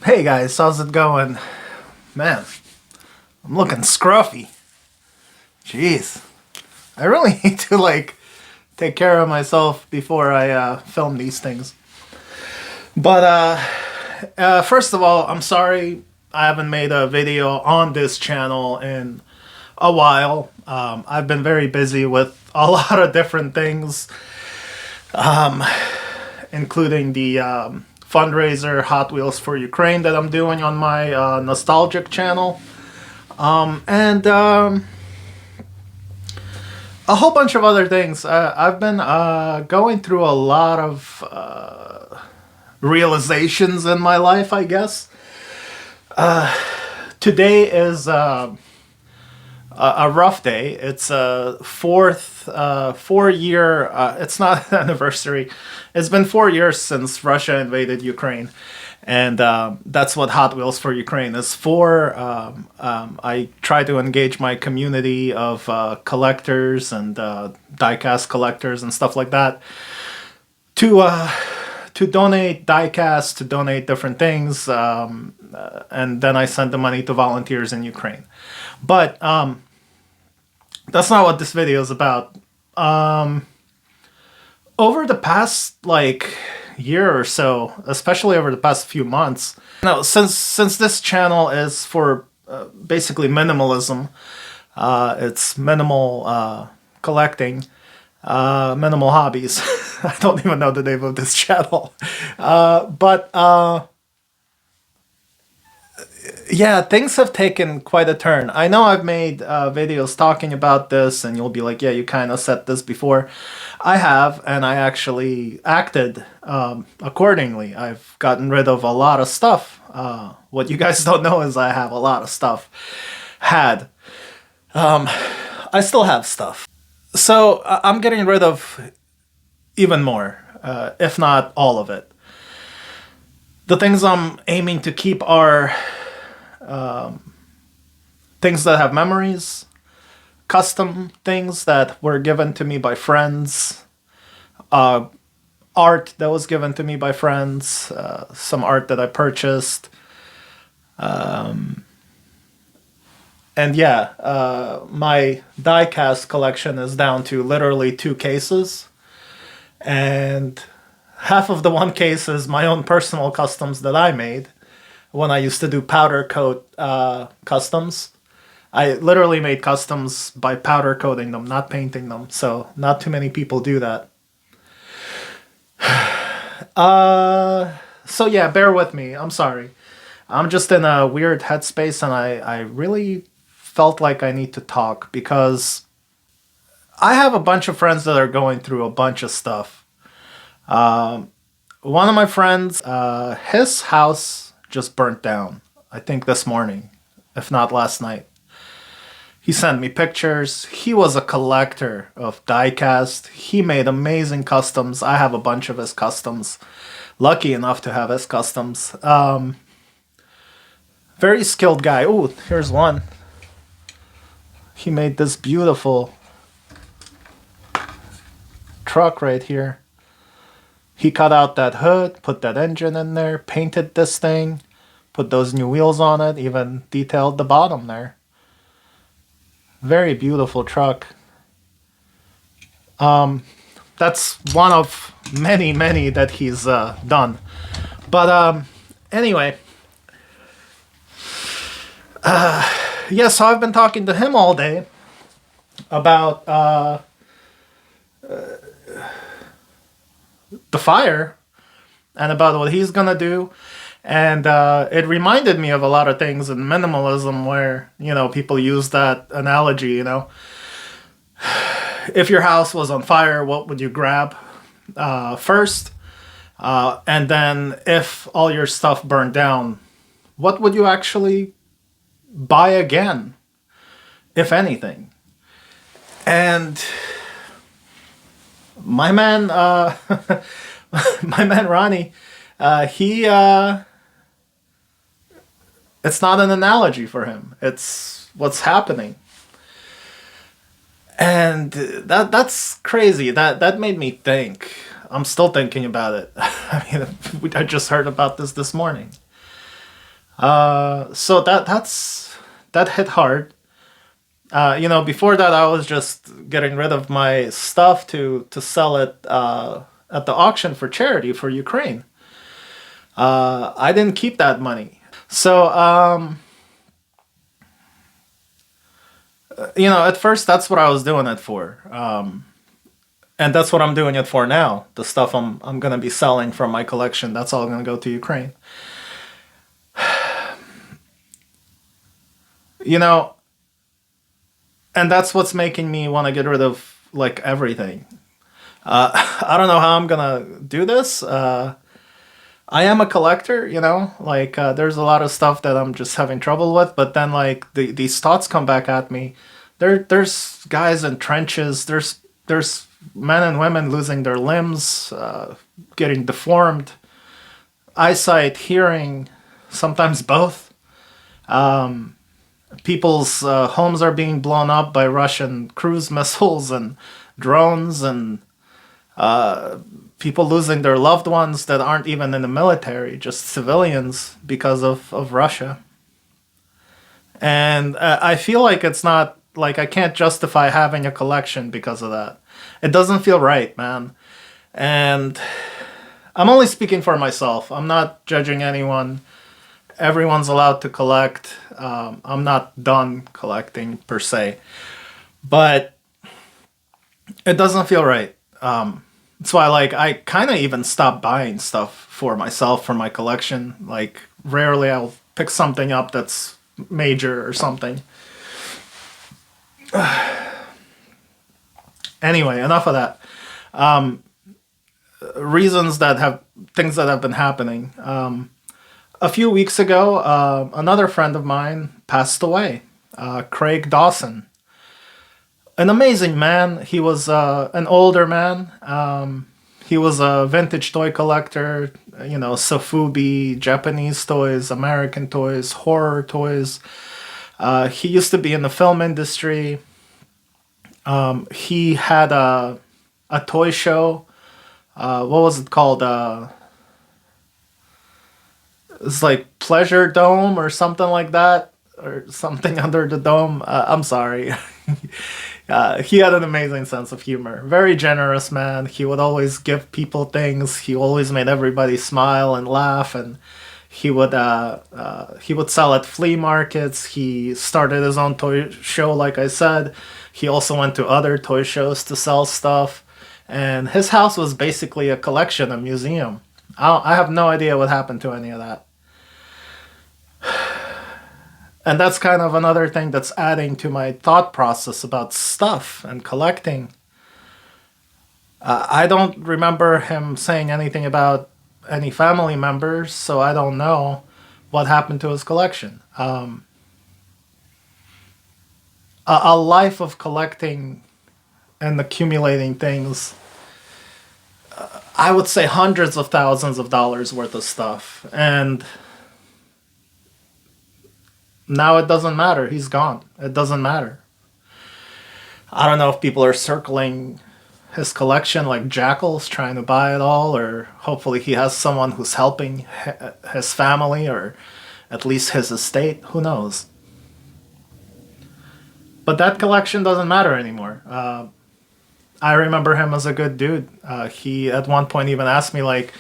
Hey guys, how's it going? Man, I'm looking scruffy. Jeez. I really need to take care of myself before I film these things. But first of all, I'm sorry I haven't made a video on this channel in a while. I've been very busy with a lot of different things, including the fundraiser Hot Wheels for Ukraine that I'm doing on my nostalgic channel, and a whole bunch of other things. I've been going through a lot of realizations in my life, I guess. Today is a rough day. It's a 4-year. It's not an anniversary. It's been 4 years since Russia invaded Ukraine, and that's what Hot Wheels for Ukraine is for. I try to engage my community of collectors and diecast collectors and stuff like that to donate diecast, to donate different things, and then I send the money to volunteers in Ukraine. But that's not what this video is about. Over the past year or so, especially over the past few months, since this channel is for basically minimalism, it's minimal collecting, minimal hobbies. I don't even know the name of this channel, but yeah, things have taken quite a turn. I know I've made videos talking about this, and you'll be like, yeah, you kind of said this before. I have, and I actually acted accordingly. I've gotten rid of a lot of stuff. What you guys don't know is I have a lot of stuff. I still have stuff. So I'm getting rid of even more, if not all of it. The things I'm aiming to keep are things that have memories, custom things that were given to me by friends, art that was given to me by friends, some art that I purchased, and yeah, my diecast collection is down to literally 2 cases, and half of the one case is my own personal customs that I made when I used to do powder coat customs. I literally made customs by powder coating them, not painting them. So not too many people do that. So yeah, bear with me. I'm sorry. I'm just in a weird headspace, and I really felt like I need to talk because I have a bunch of friends that are going through a bunch of stuff. One of my friends, his house just burnt down, I think this morning, if not last night. He sent me pictures. He was a collector of diecast. He made amazing customs. I have a bunch of his customs. Lucky enough to have his customs. Very skilled guy. Oh, here's one. He made this beautiful truck right here. He cut out that hood, put that engine in there, painted this thing, put those new wheels on it, even detailed the bottom there. Very beautiful truck. That's one of many, many that he's done. But anyway, yeah, so I've been talking to him all day about the fire and about what he's gonna do, and it reminded me of a lot of things in minimalism where, people use that analogy, if your house was on fire, what would you grab first, and then if all your stuff burned down, what would you actually buy again, if anything? And my man, my man Ronnie, it's not an analogy for him. It's what's happening. And that's crazy. That made me think. I'm still thinking about it. I mean, I just heard about this morning. So that hit hard. Before that, I was just getting rid of my stuff to sell it at the auction for charity for Ukraine. I didn't keep that money. So, at first, that's what I was doing it for. And that's what I'm doing it for now. The stuff I'm gonna be selling from my collection, that's all gonna go to Ukraine. You know, and that's what's making me want to get rid of like everything. I don't know how I'm gonna do this. I am a collector, like there's a lot of stuff that I'm just having trouble with, but then like these thoughts come back at me. There's guys in trenches. There's men and women losing their limbs, getting deformed, eyesight, hearing, sometimes both. People's homes are being blown up by Russian cruise missiles and drones, and people losing their loved ones that aren't even in the military, just civilians because of Russia. And I feel like it's not like I can't justify having a collection because of that. It doesn't feel right, man. And I'm only speaking for myself. I'm not judging anyone. Everyone's allowed to collect. I'm not done collecting per se, but it doesn't feel right. That's why, like, I kind of even stopped buying stuff for myself for my collection. Like, rarely I'll pick something up that's major or something. Anyway, enough of that. Reasons that have things that have been happening. A few weeks ago, another friend of mine passed away. Craig Dawson, an amazing man. He was an older man. He was a vintage toy collector, Sofubi, Japanese toys, American toys, horror toys. He used to be in the film industry. He had a toy show. What was it called? It's like Pleasure Dome or something like that, or something under the dome. I'm sorry. He had an amazing sense of humor. Very generous man. He would always give people things. He always made everybody smile and laugh. And he would sell at flea markets. He started his own toy show, like I said. He also went to other toy shows to sell stuff. And his house was basically a collection, a museum. I have no idea what happened to any of that. And that's kind of another thing that's adding to my thought process about stuff and collecting. I don't remember him saying anything about any family members, so I don't know what happened to his collection. A life of collecting and accumulating things, I would say hundreds of thousands of dollars worth of stuff. And now it doesn't matter. He's gone. It doesn't matter. I don't know if people are circling his collection like jackals trying to buy it all, or hopefully he has someone who's helping his family or at least his estate. Who knows? But that collection doesn't matter anymore. I remember him as a good dude. He at one point even asked me like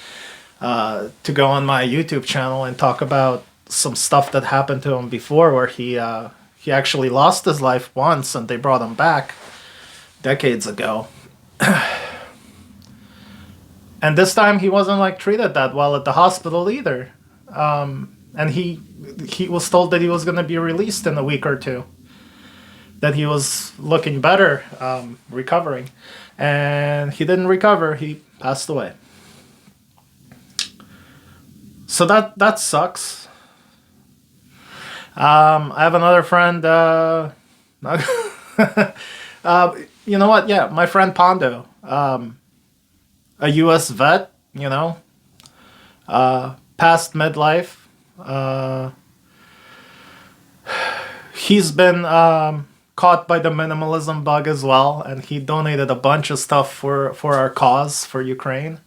to go on my YouTube channel and talk about some stuff that happened to him before, where he actually lost his life once and they brought him back decades ago. And this time he wasn't like treated that well at the hospital either. And he was told that he was going to be released in a week or two, that he was looking better, recovering, and he didn't recover. He passed away. So that sucks. I have another friend. You know what? Yeah, my friend Pondo, a U.S. vet. Past midlife. He's been caught by the minimalism bug as well, and he donated a bunch of stuff for our cause for Ukraine.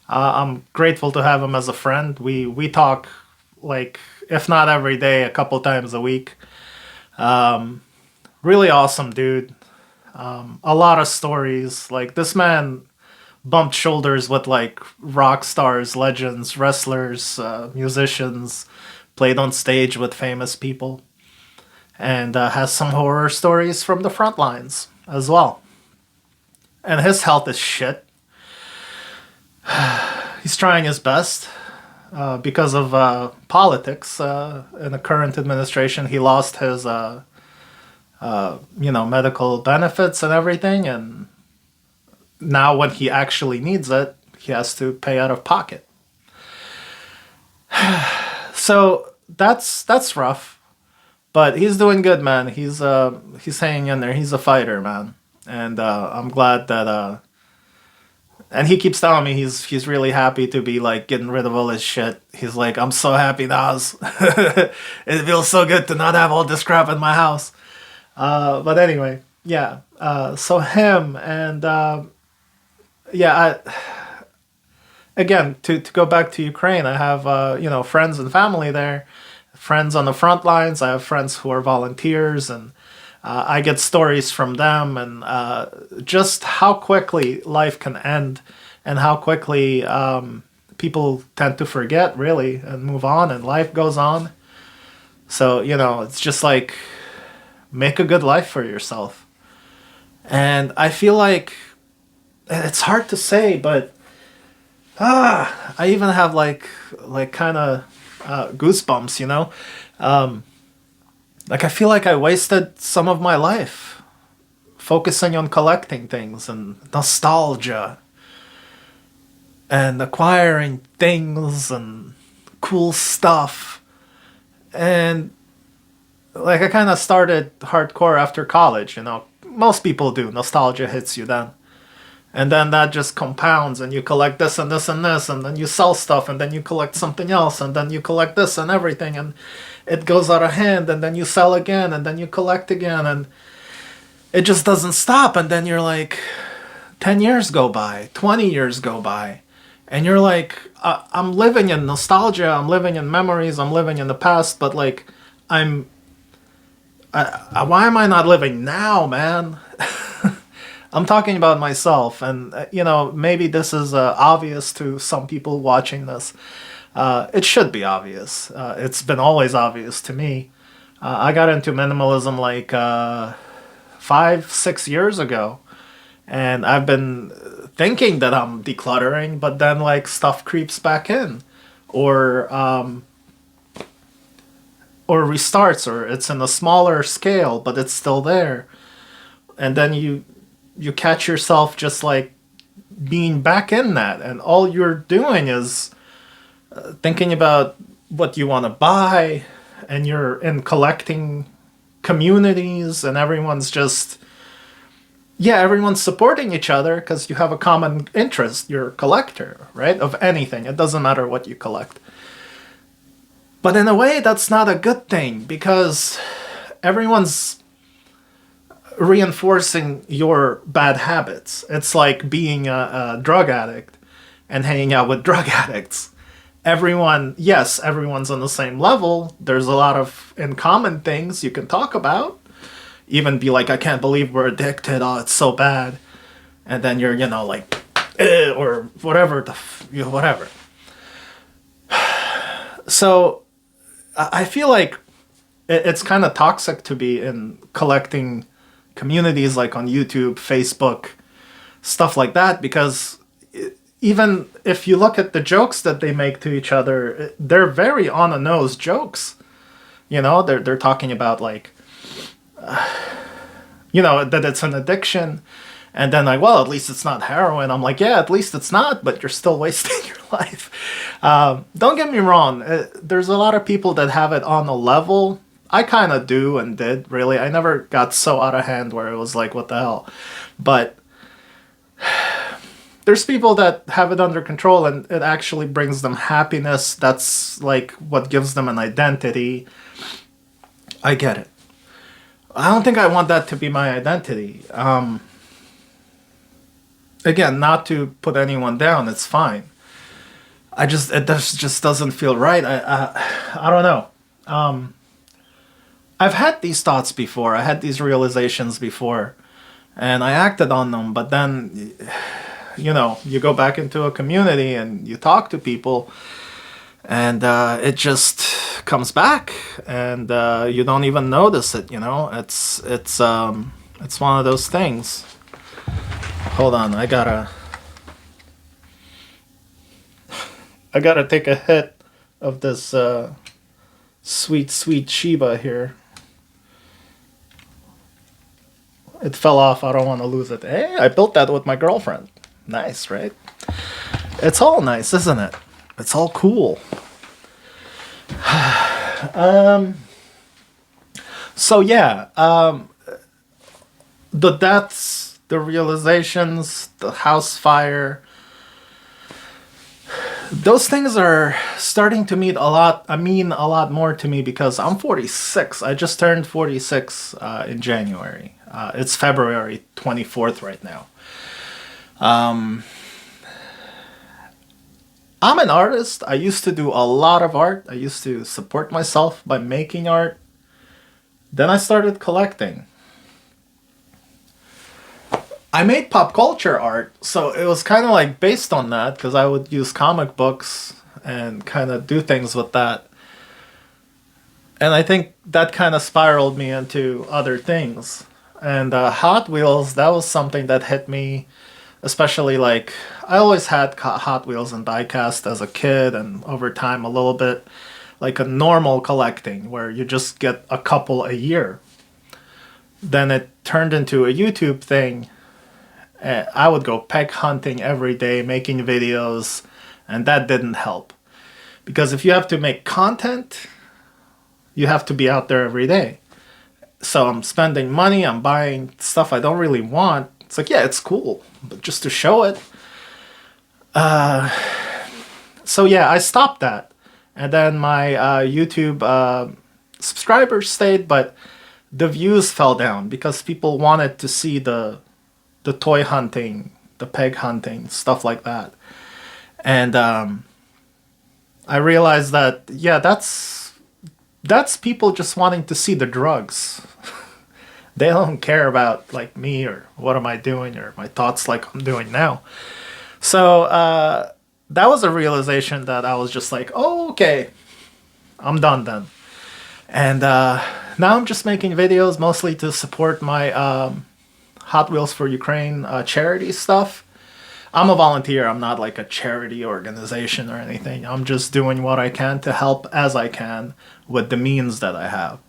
I'm grateful to have him as a friend. We talk like if not every day, a couple times a week. Really awesome dude. A lot of stories. Like this man bumped shoulders with like rock stars, legends, wrestlers, musicians, played on stage with famous people, and has some horror stories from the front lines as well. And his health is shit. He's trying his best. Because of politics in the current administration, he lost his, medical benefits and everything, and now when he actually needs it, he has to pay out of pocket. So that's rough, but he's doing good, man. He's hanging in there. He's a fighter, man, and I'm glad that. And he keeps telling me he's really happy to be like getting rid of all his shit. He's like, I'm so happy, Nas. It feels so good to not have all this crap in my house. But anyway, yeah. So him and yeah. Again, to go back to Ukraine, I have friends and family there, friends on the front lines. I have friends who are volunteers, and I get stories from them, and just how quickly life can end, and how quickly people tend to forget, really, and move on, and life goes on. So, it's just like, make a good life for yourself. And I feel like, it's hard to say, but I even have like kind of goosebumps, Like, I feel like I wasted some of my life focusing on collecting things and nostalgia and acquiring things and cool stuff. And, like, I kind of started hardcore after college, Most people do. Nostalgia hits you then. And then that just compounds, and you collect this and this and this, and then you sell stuff, and then you collect something else, and then you collect this and everything, and it goes out of hand, and then you sell again, and then you collect again, and it just doesn't stop. And then you're like, 10 years go by, 20 years go by, and you're like, I'm living in nostalgia, I'm living in memories, I'm living in the past, but like, why am I not living now, man? I'm talking about myself, and maybe this is obvious to some people watching this. It should be obvious. It's been always obvious to me. I got into minimalism like 5-6 years ago, and I've been thinking that I'm decluttering, but then like stuff creeps back in, or restarts, or it's in a smaller scale, but it's still there, and then you catch yourself just like being back in that, and all you're doing is thinking about what you want to buy, and you're in collecting communities, and everyone's supporting each other because you have a common interest. You're a collector, right? Of anything. It doesn't matter what you collect. But in a way, that's not a good thing, because everyone's reinforcing your bad habits. It's like being a drug addict and hanging out with drug addicts. Everyone's on the same level. There's a lot of in common things you can talk about. Even be like, I can't believe we're addicted. Oh, it's so bad. And then you're, like, or whatever, whatever. So I feel like it's kind of toxic to be in collecting communities like on YouTube, Facebook, stuff like that, because even if you look at the jokes that they make to each other, they're very on the nose jokes. They're talking about like, that it's an addiction, and then like, well, at least it's not heroin. I'm like, yeah, at least it's not, but you're still wasting your life. Don't get me wrong. There's a lot of people that have it on a level. I kind of do and did, really. I never got so out of hand where it was like, what the hell? But there's people that have it under control, and it actually brings them happiness. That's like what gives them an identity. I get it. I don't think I want that to be my identity. Again, not to put anyone down, it's fine. It just doesn't feel right. I don't know. I've had these thoughts before. I had these realizations before, and I acted on them. But then, you go back into a community and you talk to people, and it just comes back, and you don't even notice it. It's one of those things. Hold on, I gotta take a hit of this sweet sweet Shiba here. It fell off. I don't want to lose it. Hey, I built that with my girlfriend. Nice, right? It's all nice, isn't it? It's all cool. So yeah, the deaths, the realizations, the house fire, those things are starting to mean a lot. I mean a lot more to me because I'm 46. I just turned 46 in January. It's February 24th right now. I'm an artist. I used to do a lot of art. I used to support myself by making art. Then I started collecting. I made pop culture art, so it was kind of like based on that because I would use comic books and kind of do things with that. And I think that kind of spiraled me into other things. And Hot Wheels, that was something that hit me, especially like I always had Hot Wheels and diecast as a kid, and over time a little bit like a normal collecting where you just get a couple a year. Then it turned into a YouTube thing. I would go peg hunting every day, making videos, and that didn't help. Because if you have to make content, you have to be out there every day. So I'm spending money, I'm buying stuff I don't really want. It's like, yeah, it's cool, but just to show it. So yeah, I stopped that. And then my YouTube subscribers stayed, but the views fell down because people wanted to see the toy hunting, the peg hunting, stuff like that. And I realized that, yeah, that's people just wanting to see the drugs. They don't care about like me or what am I doing or my thoughts like I'm doing now. So that was a realization that I was just like, oh, okay, I'm done then. And now I'm just making videos mostly to support my Hot Wheels for Ukraine charity stuff. I'm a volunteer. I'm not like a charity organization or anything. I'm just doing what I can to help as I can with the means that I have.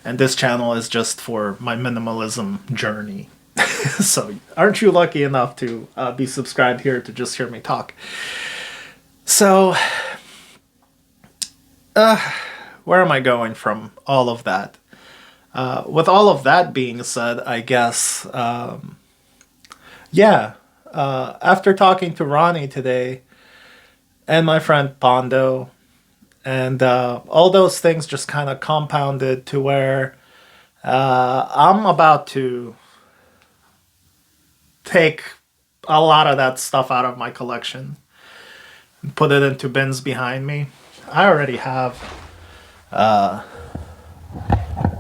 And this channel is just for my minimalism journey. So aren't you lucky enough to be subscribed here to just hear me talk? So where am I going from all of that? With all of that being said, I guess, after talking to Ronnie today and my friend Pondo, and all those things just kind of compounded to where I'm about to take a lot of that stuff out of my collection and put it into bins behind me. I already have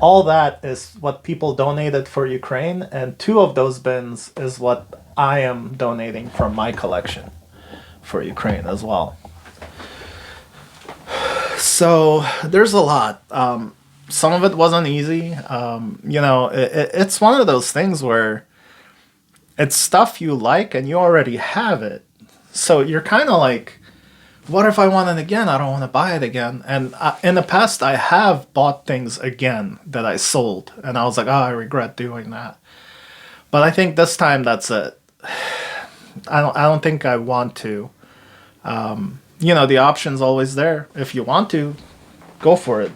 all that is what people donated for Ukraine, and 2 of those bins is what I am donating from my collection for Ukraine as well. So there's a lot. Some of it wasn't easy. It's one of those things where it's stuff you like and you already have it. So you're kind of like, what if I want it again? I don't want to buy it again. And in the past, I have bought things again that I sold. And I was like, oh, I regret doing that. But I think this time that's it. I don't think I want to. The option's always there. If you want to, go for it.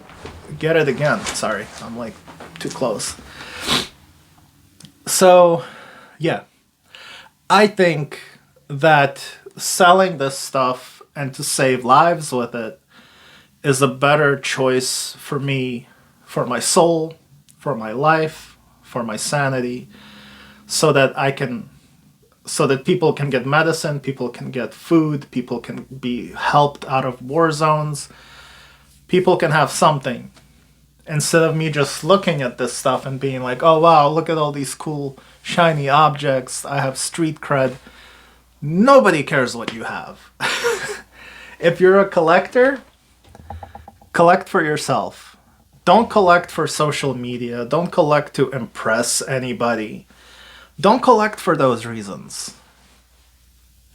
Get it again. Sorry, I'm like too close. So, yeah. I think that selling this stuff and to save lives with it is a better choice for me, for my soul, for my life, for my sanity, so that people can get medicine, people can get food, people can be helped out of war zones. People can have something instead of me just looking at this stuff and being like, oh wow, look at all these cool shiny objects. I have street cred. Nobody cares what you have. If you're a collector, collect for yourself. Don't collect for social media. Don't collect to impress anybody. Don't collect for those reasons.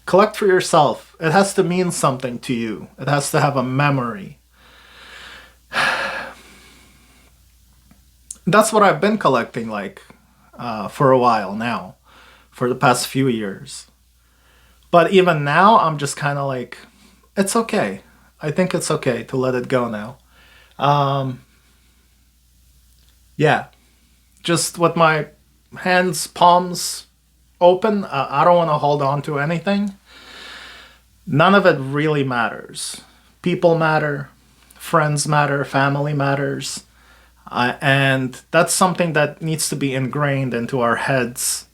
Collect for yourself. It has to mean something to you. It has to have a memory. That's what I've been collecting for a while now, for the past few years. But even now, I'm just kind of like, it's okay. I think it's okay to let it go now. Yeah, just with my hands, palms open, I don't want to hold on to anything. None of it really matters. People matter, friends matter, family matters. And that's something that needs to be ingrained into our heads.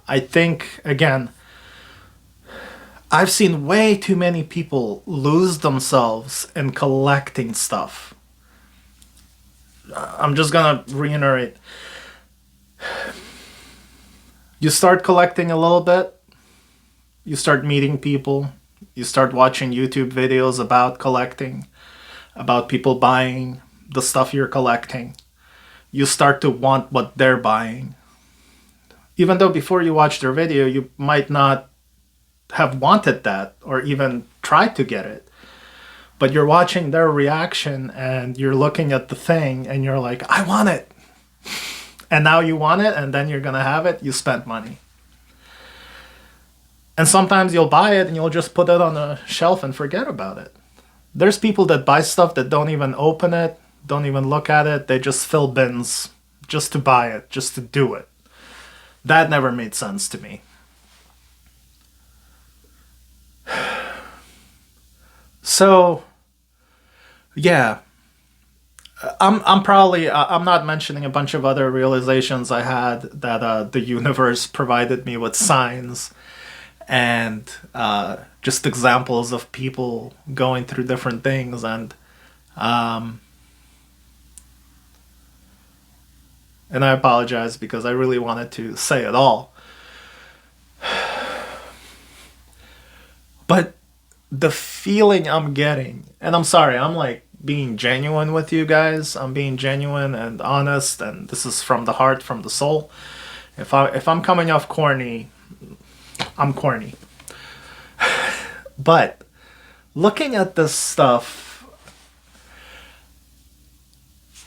I think, again, I've seen way too many people lose themselves in collecting stuff. I'm just gonna reiterate. You start collecting a little bit, you start meeting people, you start watching YouTube videos about collecting, about people buying the stuff you're collecting. You start to want what they're buying. Even though before you watch their video, you might not have wanted that or even tried to get it. But you're watching their reaction and you're looking at the thing and you're like, I want it. And now you want it and then you're going to have it. You spent money. And sometimes you'll buy it and you'll just put it on a shelf and forget about it. There's people that buy stuff that don't even open it, don't even look at it. They just fill bins just to buy it, just to do it. That never made sense to me. So, yeah, I'm probably I'm not mentioning a bunch of other realizations I had that the universe provided me with signs and just examples of people going through different things and I apologize because I really wanted to say it all. But the feeling I'm getting, and I'm sorry, I'm like being genuine with you guys. I'm being genuine and honest, and this is from the heart, from the soul. If I'm coming off corny, I'm corny. But looking at this stuff,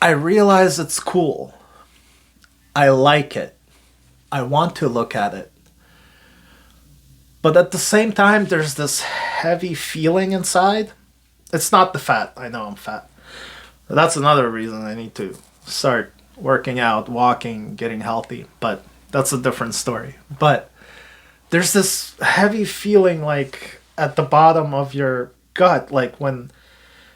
I realize it's cool. I like it. I want to look at it. But at the same time, there's this heavy feeling inside. It's not the fat. I know I'm fat. But that's another reason I need to start working out, walking, getting healthy. But that's a different story. But there's this heavy feeling like at the bottom of your gut, like when,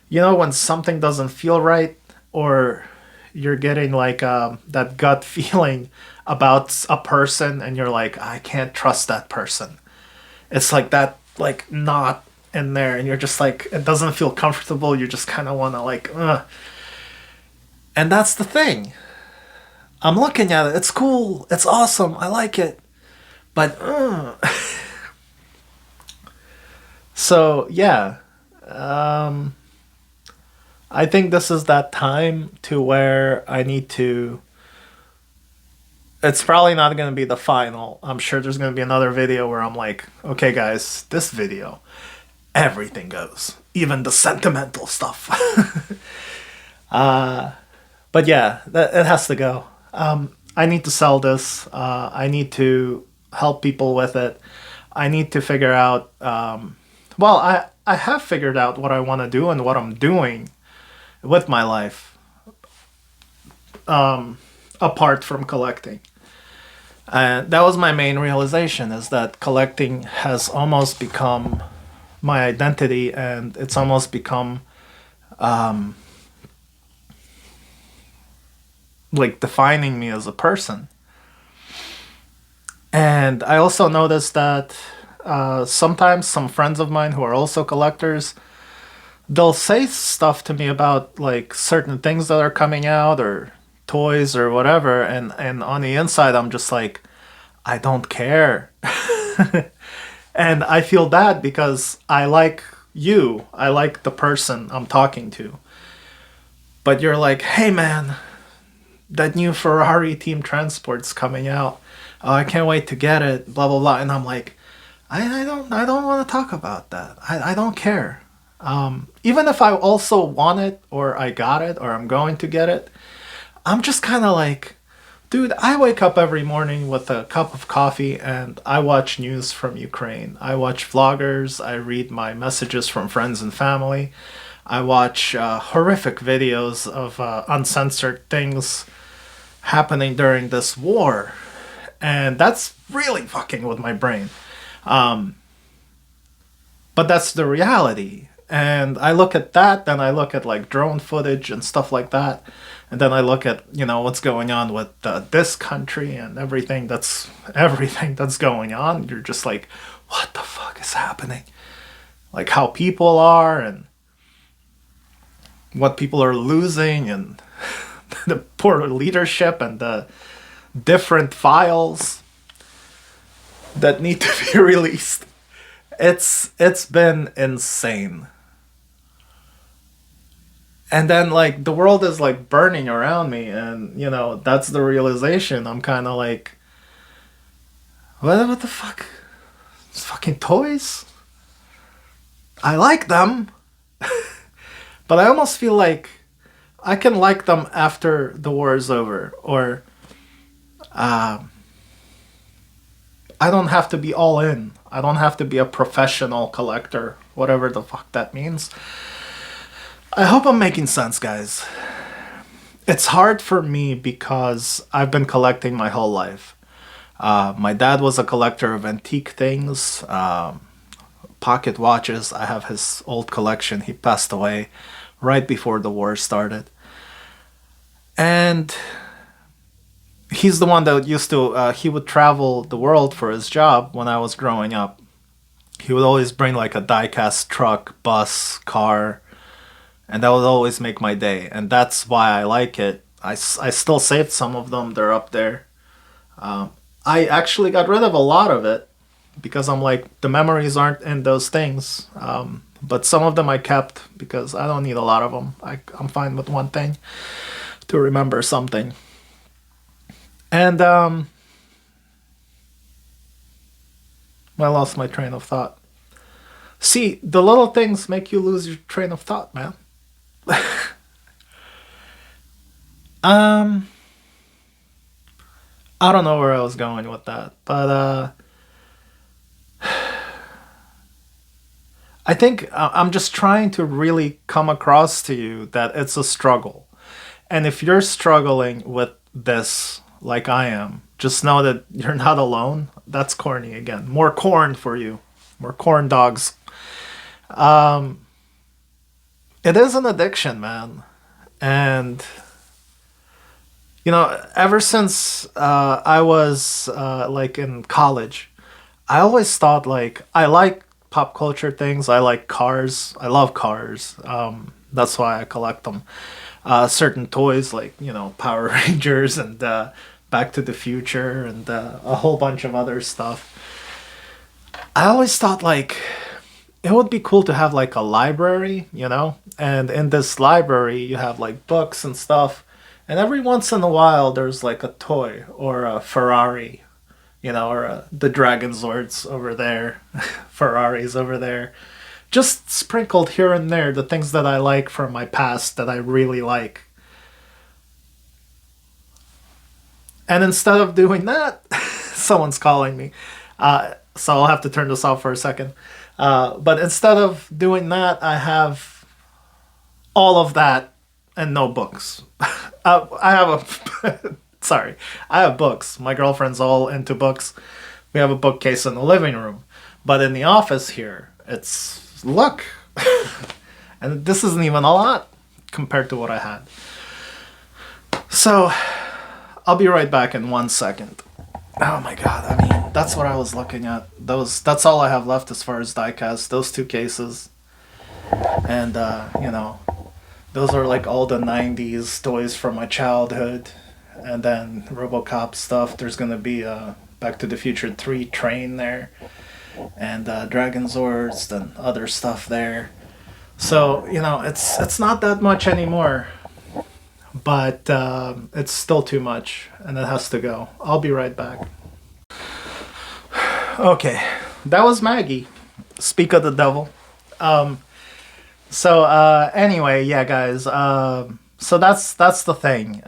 when something doesn't feel right or you're getting like that gut feeling about a person and you're like, I can't trust that person. It's like that, like, knot in there, and you're just like, it doesn't feel comfortable. You just kind of want to, like, ugh. And that's the thing. I'm looking at it. It's cool. It's awesome. I like it. But, So, yeah. I think this is that time to where I need to. It's probably not going to be the final. I'm sure there's going to be another video where I'm like, okay, guys, this video, everything goes, even the sentimental stuff. But yeah, it has to go. I need to sell this. I need to help people with it. I need to figure out. I have figured out what I want to do and what I'm doing with my life. Apart from collecting. That was my main realization, is that collecting has almost become my identity, and it's almost become like defining me as a person. And I also noticed that sometimes some friends of mine who are also collectors, they'll say stuff to me about like certain things that are coming out or toys or whatever, and on the inside I'm just like, I don't care. And I feel bad because I like you. I like the person I'm talking to. But you're like, hey man, that new Ferrari Team Transport's coming out. Oh, I can't wait to get it. Blah blah blah. And I'm like, I don't want to talk about that. I don't care. Even if I also want it or I got it or I'm going to get it, I'm just kind of like, dude, I wake up every morning with a cup of coffee and I watch news from Ukraine. I watch vloggers. I read my messages from friends and family. I watch horrific videos of uncensored things happening during this war. And that's really fucking with my brain. Um, but that's the reality. And I look at that, then I look at like drone footage and stuff like that. And then I look at, you know, what's going on with this country and everything that's going on. You're just like, what the fuck is happening? Like how people are and what people are losing and the poor leadership and the different files that need to be released. It's been insane. And then like the world is like burning around me, and you know that's the realization. I'm kind of like, what the fuck? It's fucking toys. I like them, but I almost feel like I can like them after the war is over, or I don't have to be all in. I don't have to be a professional collector, whatever the fuck that means. I hope I'm making sense, guys. It's hard for me because I've been collecting my whole life. My dad was a collector of antique things, pocket watches. I have his old collection. He passed away right before the war started. And he's the one that used to, he would travel the world for his job when I was growing up. He would always bring like a die-cast truck, bus, car, and that would always make my day. And that's why I like it. I still saved some of them. They're up there. I actually got rid of a lot of it because I'm like, the memories aren't in those things. But some of them I kept because I don't need a lot of them. I'm fine with one thing to remember something. And I lost my train of thought. See, the little things make you lose your train of thought, man. um, I don't know where I was going with that, but I think I'm just trying to really come across to you that it's a struggle. And if you're struggling with this like I am, just know that you're not alone. That's corny again. More corn for you. More corn dogs. Um, it is an addiction, man. And, you know, ever since I was like in college, I always thought like, I like pop culture things. I like cars. I love cars. That's why I collect them. Certain toys like, you know, Power Rangers and Back to the Future and a whole bunch of other stuff. I always thought like it would be cool to have like a library, you know? And in this library, you have like books and stuff. And every once in a while, there's like a toy or a Ferrari, you know, or the Dragon Zords over there, Ferraris over there. Just sprinkled here and there, the things that I like from my past that I really like. And instead of doing that, someone's calling me. So I'll have to turn this off for a second. But instead of doing that, I have all of that and no books. I have a sorry, I have books. My girlfriend's all into books. We have a bookcase in the living room, but in the office here, it's look, and this isn't even a lot compared to what I had. So I'll be right back in 1 second. Oh my god, I mean, that's what I was looking at. That's all I have left as far as diecast, those two cases. And those are like all the '90s toys from my childhood. And then RoboCop stuff. There's gonna be a Back to the Future 3 train there, and Dragon Zords and other stuff there. So it's not that much anymore, but it's still too much, and it has to go. I'll be right back. Okay, that was Maggie. Speak of the devil. Anyway, yeah, guys. So that's the thing.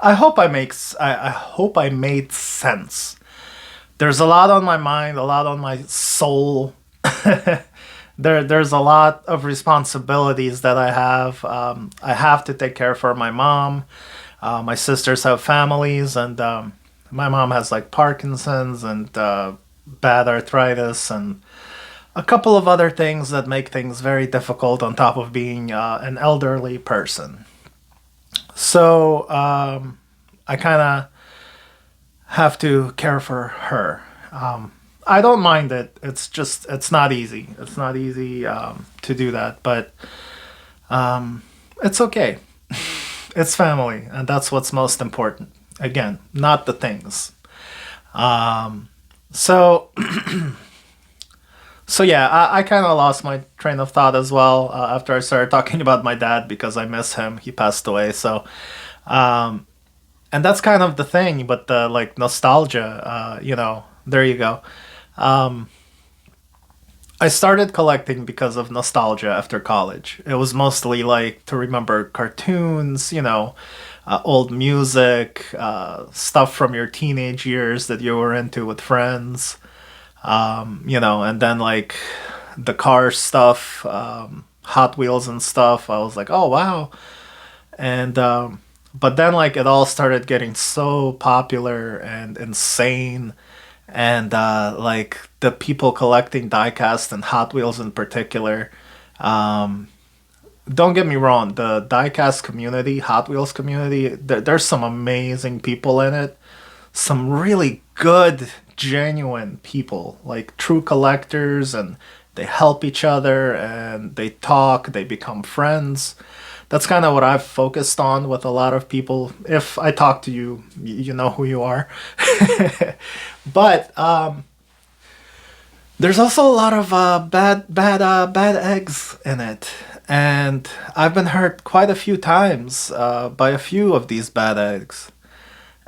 I hope I hope I made sense. There's a lot on my mind, a lot on my soul. There's a lot of responsibilities that I have. I have to take care for my mom. My sisters have families, and my mom has like Parkinson's and bad arthritis and a couple of other things that make things very difficult on top of being an elderly person. So I kind of have to care for her. I don't mind it. It's just, it's not easy. It's not easy to do that, but it's okay. It's family, and that's what's most important. Again, not the things. So So yeah, I kind of lost my train of thought as well after I started talking about my dad because I miss him. He passed away, so and that's kind of the thing. But the like nostalgia, there you go. Um, I started collecting because of nostalgia after college. It was mostly like to remember cartoons, old music, stuff from your teenage years that you were into with friends, and then like the car stuff, Hot Wheels and stuff. I was like, oh wow. And but then like it all started getting so popular and insane, and like the people collecting diecast and Hot Wheels in particular. Um, don't get me wrong, the diecast community, Hot Wheels community, there's some amazing people in it, some really good, genuine people, like true collectors, and they help each other and they talk, they become friends. That's kind of what I've focused on with a lot of people. If I talk to you, you know who you are. But there's also a lot of bad eggs in it, and I've been hurt quite a few times by a few of these bad eggs.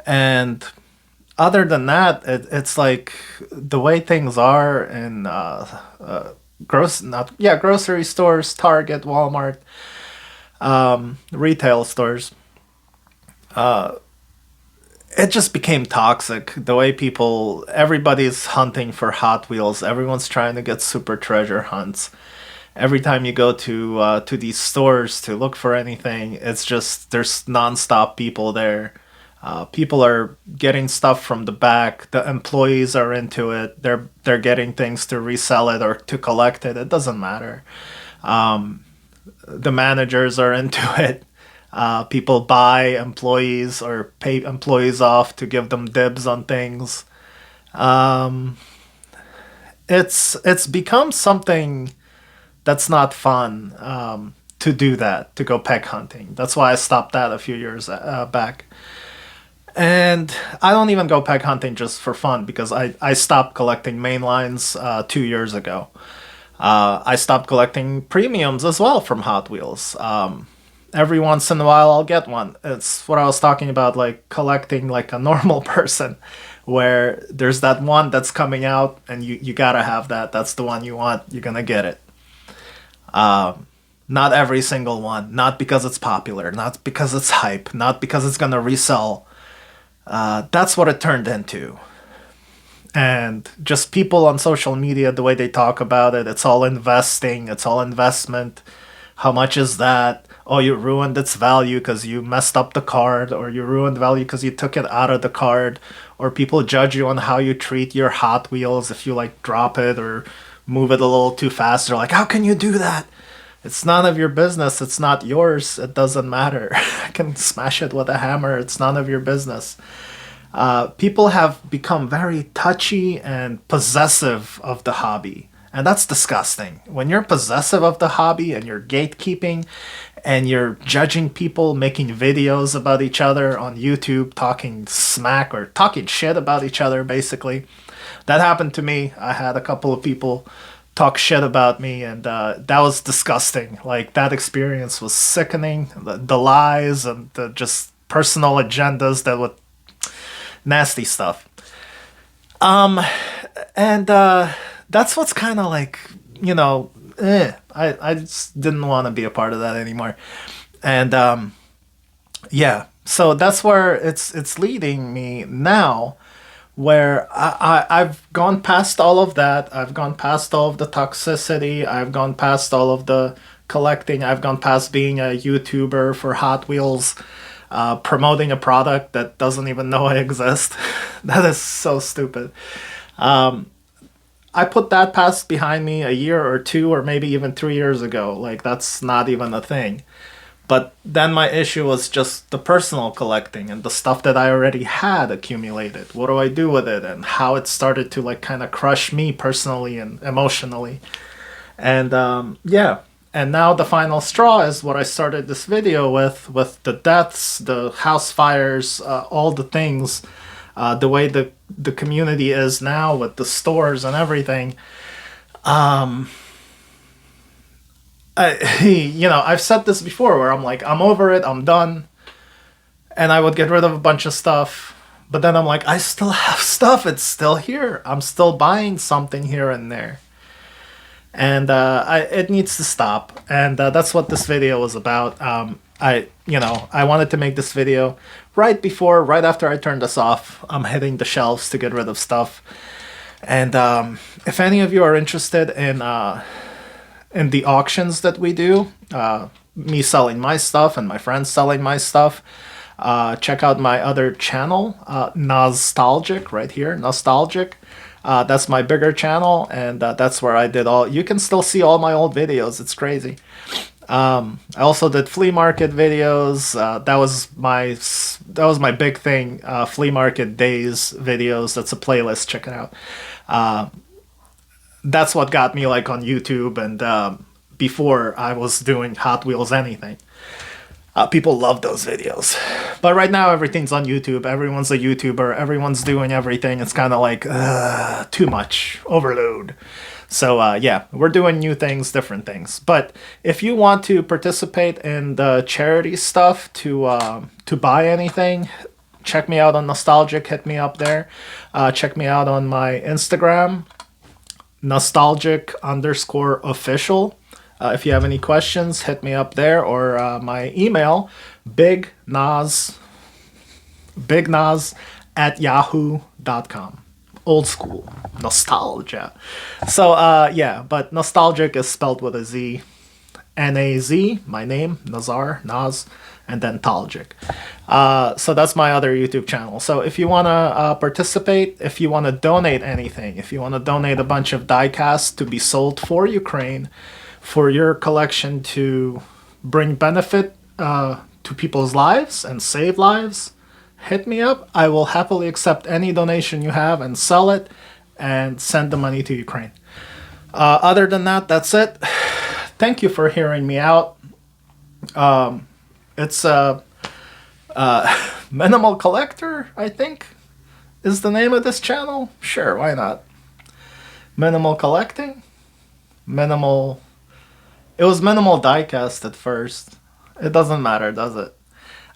And other than that, it's like the way things are in grocery stores, Target, Walmart, retail stores. It just became toxic. The way everybody's hunting for Hot Wheels. Everyone's trying to get super treasure hunts. Every time you go to these stores to look for anything, it's just there's nonstop people there. People are getting stuff from the back. The employees are into it. They're getting things to resell it or to collect it. It doesn't matter. The managers are into it. People buy employees or pay employees off to give them dibs on things. Um, it's become something that's not fun to do that, to go peg hunting. That's why I stopped that a few years back. And I don't even go peg hunting just for fun because I stopped collecting mainlines 2 years ago. I stopped collecting premiums as well from Hot Wheels. Every once in a while, I'll get one. It's what I was talking about, like collecting like a normal person, where there's that one that's coming out and you gotta have that. That's the one you want. You're gonna get it. Not every single one. Not because it's popular. Not because it's hype. Not because it's gonna resell. That's what it turned into. And just people on social media, the way they talk about it, it's all investing, it's all investment. How much is that? Oh, you ruined its value because you messed up the card, or you ruined value because you took it out of the card, or people judge you on how you treat your Hot Wheels if you like drop it or move it a little too fast. They're like, how can you do that? It's none of your business. It's not yours. It doesn't matter. I can smash it with a hammer. It's none of your business. People have become very touchy and possessive of the hobby. And that's disgusting. When you're possessive of the hobby and you're gatekeeping and you're judging people making videos about each other on YouTube, talking smack or talking shit about each other, basically. That happened to me. I had a couple of people talk shit about me, and that was disgusting. Like, that experience was sickening. The lies and the just personal agendas that would nasty stuff. And that's what's kind of like, I just didn't want to be a part of that anymore. And yeah, so that's where it's leading me now, where I've gone past all of that. I've gone past all of the toxicity. I've gone past all of the collecting. I've gone past being a YouTuber for Hot Wheels, promoting a product that doesn't even know I exist. That is so stupid. I put that past behind me a year or two or maybe even 3 years ago. Like, that's not even a thing. But then my issue was just the personal collecting and the stuff that I already had accumulated. What do I do with it? And how it started to like kind of crush me personally and emotionally. And yeah. And now the final straw is what I started this video with the deaths, the house fires, all the things, the way the community is now with the stores and everything. I've said this before where I'm like, I'm over it, I'm done. And I would get rid of a bunch of stuff. But then I'm like, I still have stuff. It's still here. I'm still buying something here and there. And it needs to stop. And that's what this video was about. I wanted to make this video right after I turned this off. I'm hitting the shelves to get rid of stuff. And if any of you are interested in the auctions that we do, me selling my stuff and my friends selling my stuff, check out my other channel, Nostalgic, right here, Nostalgic. That's my bigger channel, and that's where I did all. You can still see all my old videos. It's crazy. I also did flea market videos. That was my big thing. Flea market days videos. That's a playlist. Check it out. That's what got me like on YouTube, and before I was doing Hot Wheels anything. People love those videos. But right now everything's on YouTube. Everyone's a YouTuber. Everyone's doing everything. It's kind of like too much overload. So yeah, we're doing new things, different things. But if you want to participate in the charity stuff to buy anything, check me out on Nostalgic. Hit me up there. Check me out on my Instagram, nostalgic_official. If you have any questions, hit me up there, or my email, bignoz@yahoo.com. Old school. Nostalgia. So, yeah, but Nostalgic is spelled with a Z. N-A-Z, my name, Nazar, Naz, and then Talgic. So that's my other YouTube channel. So if you want to participate, if you want to donate anything, if you want to donate a bunch of die-casts to be sold for Ukraine, for your collection to bring benefit to people's lives and save lives, hit me up. I will happily accept any donation you have and sell it and send the money to Ukraine. Other than that, that's it. Thank you for hearing me out. It's Minimal Collector, I think, is the name of this channel. Sure, why not? Minimal Collecting? Minimal... It was Minimal Diecast at first. It doesn't matter, does it?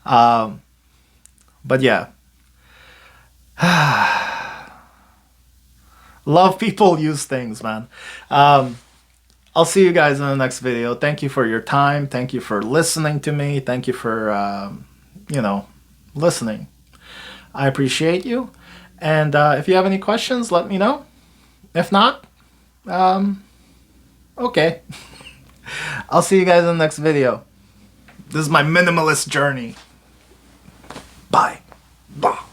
But yeah. Love people use things, man. I'll see you guys in the next video. Thank you for your time. Thank you for listening to me. Thank you for, listening. I appreciate you. And if you have any questions, let me know. If not, okay. I'll see you guys in the next video. This is my minimalist journey. Bye. Bye.